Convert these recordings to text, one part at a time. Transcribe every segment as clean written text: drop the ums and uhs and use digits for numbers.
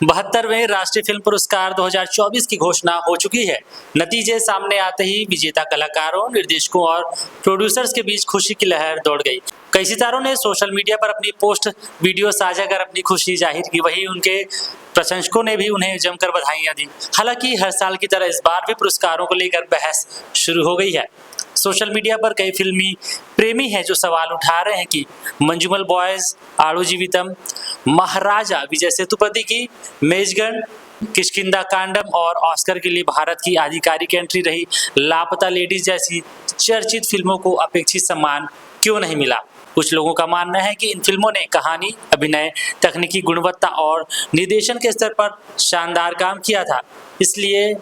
72वें राष्ट्रीय फिल्म पुरस्कार 2024 की घोषणा हो चुकी है। नतीजे सामने आते ही विजेता कलाकारों, निर्देशकों और प्रोड्यूसर्स के बीच खुशी की लहर दौड़ गई। कई सितारों ने सोशल मीडिया पर अपनी पोस्ट वीडियो साझा कर अपनी खुशी जाहिर की। वहीं उनके प्रशंसकों ने भी उन्हें जमकर बधाइयां दी। हालांकि हर साल की तरह इस बार भी पुरस्कारों को लेकर बहस शुरू हो गई है। सोशल मीडिया पर कई फिल्मी प्रेमी हैं जो सवाल उठा रहे हैं कि मंजूमल बॉयज, आड़ू जीवितम, महाराजा, विजय सेतुपति की मेजगन, किष्किंधा कांडम और ऑस्कर के लिए भारत की आधिकारिक एंट्री रही लापता लेडीज जैसी चर्चित फिल्मों को अपेक्षित सम्मान क्यों नहीं मिला। कुछ लोगों का मानना है कि इन फिल्मों ने कहानी, अभिनय, तकनीकी गुणवत्ता और निर्देशन के स्तर पर शानदार काम किया था, इसलिए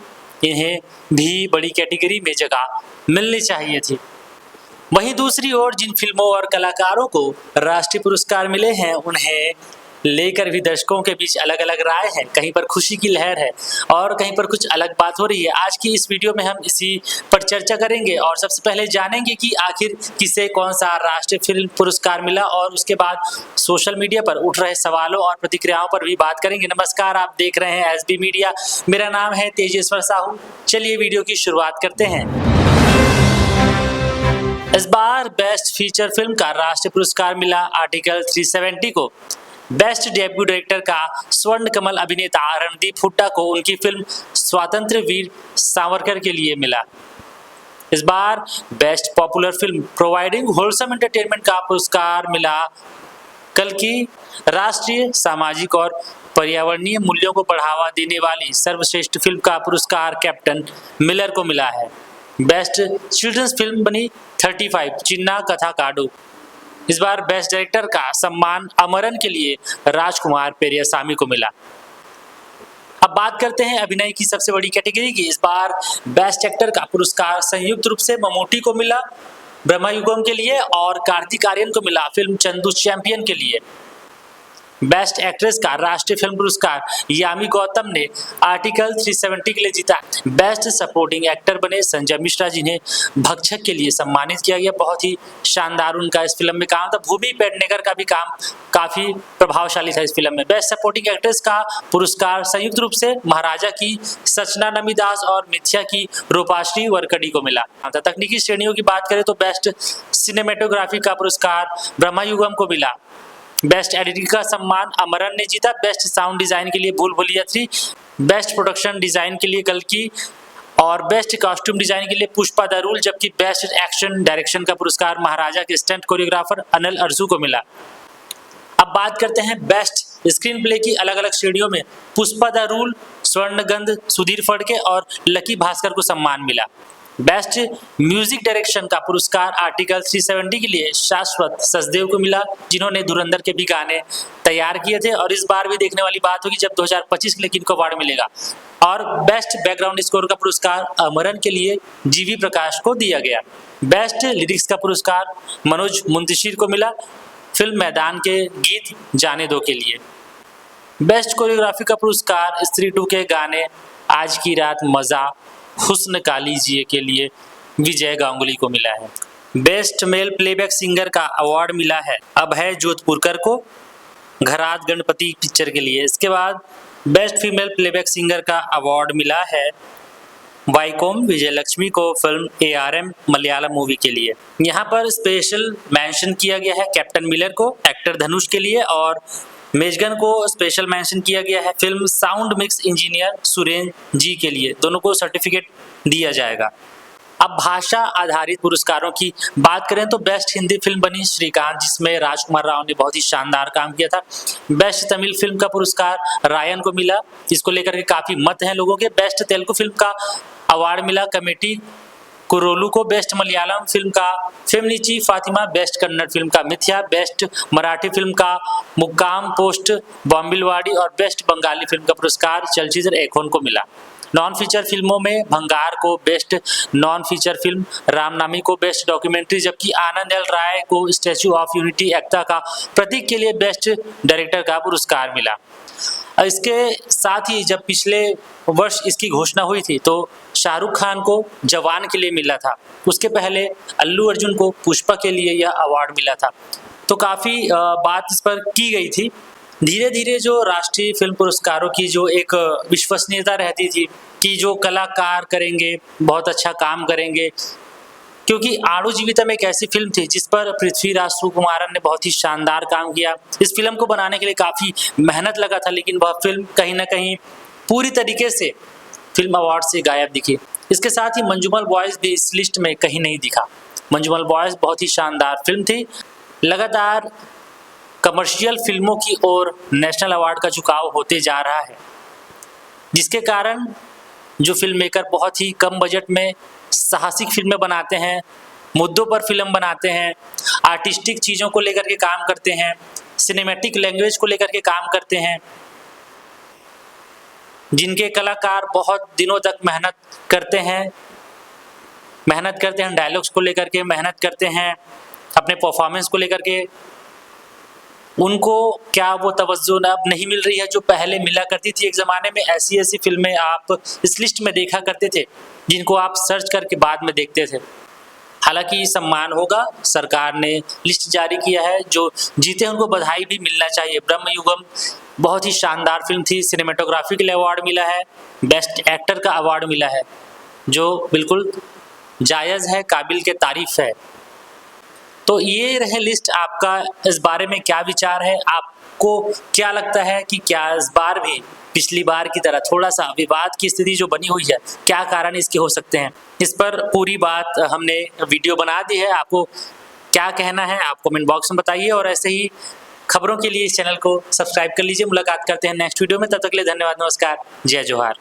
इन्हें भी बड़ी कैटेगरी में जगह मिलनी चाहिए थी। वहीं दूसरी ओर जिन फिल्मों और कलाकारों को राष्ट्रीय पुरस्कार मिले हैं उन्हें लेकर भी दर्शकों के बीच अलग अलग राय है। कहीं पर खुशी की लहर है और कहीं पर कुछ अलग बात हो रही है। आज की इस वीडियो में हम इसी पर चर्चा करेंगे और सबसे पहले जानेंगे कि आखिर किसे कौन सा राष्ट्रीय फिल्म पुरस्कार मिला और उसके बाद सोशल मीडिया पर उठ रहे सवालों और प्रतिक्रियाओं पर भी बात करेंगे। नमस्कार, आप देख रहे हैं एसबी मीडिया। मेरा नाम है तेजेश्वर साहू। चलिए वीडियो की शुरुआत करते हैं। इस बार बेस्ट फीचर फिल्म का राष्ट्रीय पुरस्कार मिला आर्टिकल 370 को। बेस्ट डेब्यू डायरेक्टर का स्वर्ण कमल अभिनेता रणदीप हुड्डा को उनकी फिल्म स्वातंत्र्य वीर सावरकर के लिए मिला। इस बार best popular film providing wholesome entertainment का पुरस्कार मिला कल्कि। राष्ट्रीय, सामाजिक और पर्यावरणीय मूल्यों को बढ़ावा देने वाली सर्वश्रेष्ठ फिल्म का पुरस्कार कैप्टन मिलर को मिला है। बेस्ट चिल्ड्रंस फिल्म बनी 35 चिन्ना कथा काडू। इस बार बेस्ट डायरेक्टर का सम्मान अमरन के लिए राजकुमार पेरियासामी को मिला। अब बात करते हैं अभिनय की सबसे बड़ी कैटेगरी की। इस बार बेस्ट एक्टर का पुरस्कार संयुक्त रूप से ममूटी को मिला ब्रह्मयुगम के लिए और कार्तिक आर्यन को मिला फिल्म चंदू चैंपियन के लिए। बेस्ट एक्ट्रेस का राष्ट्रीय फिल्म पुरस्कार यामी गौतम ने आर्टिकल 370 के लिए जीता। बेस्ट सपोर्टिंग एक्टर बने संजय मिश्रा, जिन्हें भक्षक के लिए सम्मानित किया गया। बहुत ही शानदार उनका इस फिल्म में काम था। भूमि पेडनेकर का भी काम काफी प्रभावशाली था इस फिल्म में। बेस्ट सपोर्टिंग एक्ट्रेस का पुरस्कार संयुक्त रूप से महाराजा की सचना नमीदास और मिथ्या की रूपाश्री वरकड़ी को मिला। तकनीकी श्रेणियों की बात करें तो बेस्ट सिनेमेटोग्राफी का पुरस्कार ब्रह्मयुगम को मिला। बेस्ट एडिटिंग का सम्मान अमरन ने जीता। बेस्ट साउंड डिजाइन के लिए भूल भुलैया 3, बेस्ट प्रोडक्शन डिजाइन के लिए कल्कि और बेस्ट कॉस्ट्यूम डिजाइन के लिए पुष्पा द रूल, जबकि बेस्ट एक्शन डायरेक्शन का पुरस्कार महाराजा के स्टंट कोरियोग्राफर अनिल अर्जू को मिला। अब बात करते हैं बेस्ट स्क्रीन प्ले की अलग अलग श्रेणियों में। पुष्पा द रूल, स्वर्णगंध सुधीर फड़के और लकी भास्कर को सम्मान मिला। बेस्ट म्यूजिक डायरेक्शन का पुरस्कार आर्टिकल 370 के लिए शाश्वत सचदेव को मिला, जिन्होंने धुरंधर के भी गाने तैयार किए थे। और इस बार भी देखने वाली बात होगी जब 2025 के लिए किनको अवार्ड मिलेगा। और बेस्ट बैकग्राउंड स्कोर का पुरस्कार अमरन के लिए जीवी प्रकाश को दिया गया। बेस्ट लिरिक्स का पुरस्कार मनोज मुंतशिर को मिला फिल्म मैदान के गीत जाने दो के लिए। बेस्ट कोरियोग्राफी का पुरस्कार स्त्री 2 के गाने आज की रात मजा हुस्न का लीजिए के लिए विजय गांगुली को मिला है। बेस्ट मेल प्लेबैक सिंगर का अवार्ड मिला है अभय जोधपुरकर को घरात गणपति पिक्चर के लिए। इसके बाद बेस्ट फीमेल प्लेबैक सिंगर का अवार्ड मिला है वाईकोम विजयलक्ष्मी को फिल्म ARM मलयालम मूवी के लिए। यहाँ पर स्पेशल मेंशन किया गया है कैप्टन मिलर को एक्टर धनुष के लिए और मेजगन को स्पेशल मेंशन किया गया है film sound mix engineer Surendra ji के लिए। दोनों को सर्टिफिकेट दिया जाएगा। अब भाषा आधारित पुरस्कारों की बात करें तो बेस्ट हिंदी फिल्म बनी श्रीकांत, जिसमें राजकुमार राव ने बहुत ही शानदार काम किया था। बेस्ट तमिल फिल्म का पुरस्कार रायन को मिला, इसको लेकर के काफी मत हैं लोगों के। बेस्ट तेलुगु फिल्म का अवार्ड मिला कमेटी कुरोलू को। बेस्ट मलयालम फिल्म का फेमनिची फातिमा, बेस्ट कन्नड़ फिल्म का मिथ्या, बेस्ट मराठी फिल्म का मुक्काम पोस्ट बॉम्बिलवाड़ी और बेस्ट बंगाली फिल्म का पुरस्कार चलचित्र एखोन को मिला। नॉन फीचर फिल्मों में भंगार को best non feature film, Ramnami को बेस्ट डॉक्यूमेंट्री, जबकि आनंद एल राय को स्टैच्यू ऑफ यूनिटी एकता का प्रतीक के लिए बेस्ट डायरेक्टर का पुरस्कार मिला। इसके साथ ही जब पिछले वर्ष इसकी घोषणा हुई थी तो शाहरुख खान को जवान के लिए मिला था, उसके पहले अल्लू अर्जुन को पुष्पा के लिए यह अवार्ड मिला था। तो काफ़ी बात इस पर की गई थी। धीरे धीरे जो राष्ट्रीय फिल्म पुरस्कारों की जो एक विश्वसनीयता रहती थी कि जो कलाकार करेंगे बहुत अच्छा काम करेंगे, क्योंकि आड़ू जीवितम एक ऐसी फिल्म थी जिस पर पृथ्वीराज सुकुमारन ने बहुत ही शानदार काम किया। इस फिल्म को बनाने के लिए काफ़ी मेहनत लगा था, लेकिन वह फिल्म कहीं ना कहीं पूरी तरीके से फिल्म अवार्ड से गायब दिखी। इसके साथ ही मंजूमल बॉयज़ भी इस लिस्ट में कहीं नहीं दिखा। मंजूमल बॉयज़ बहुत ही शानदार फिल्म थी। लगातार कमर्शियल फिल्मों की ओर नेशनल अवार्ड का झुकाव होते जा रहा है, जिसके कारण जो फिल्म मेकर बहुत ही कम बजट में साहसिक फिल्में बनाते हैं, मुद्दों पर फिल्म बनाते हैं, आर्टिस्टिक चीज़ों को लेकर के काम करते हैं, सिनेमैटिक लैंग्वेज को लेकर के काम करते हैं, जिनके कलाकार बहुत दिनों तक मेहनत करते हैं डायलॉग्स को लेकर के, मेहनत करते हैं अपने परफॉर्मेंस को लेकर के। उनको क्या वो तवज्जो अब नहीं मिल रही है जो पहले मिला करती थी। एक ज़माने में ऐसी ऐसी फिल्में आप इस लिस्ट में देखा करते थे जिनको आप सर्च करके बाद में देखते थे। हालांकि सम्मान होगा, सरकार ने लिस्ट जारी किया है, जो जीते उनको बधाई भी मिलना चाहिए। ब्रह्मयुगम बहुत ही शानदार फिल्म थी, सिनेमेटोग्राफी के लिए अवार्ड मिला है, बेस्ट एक्टर का अवार्ड मिला है, जो बिल्कुल जायज़ है, काबिल के तारीफ है। तो ये रहे लिस्ट। आपका इस बारे में क्या विचार है? आपको क्या लगता है कि क्या इस बार भी पिछली बार की तरह थोड़ा सा विवाद की स्थिति जो बनी हुई है, क्या कारण इसके हो सकते हैं? इस पर पूरी बात हमने वीडियो बना दी है। आपको क्या कहना है आप कमेंट बॉक्स में बताइए, और ऐसे ही खबरों के लिए इस चैनल को सब्सक्राइब कर लीजिए। मुलाकात करते हैं नेक्स्ट वीडियो में, तब तक के लिए धन्यवाद, नमस्कार, जय जोहार।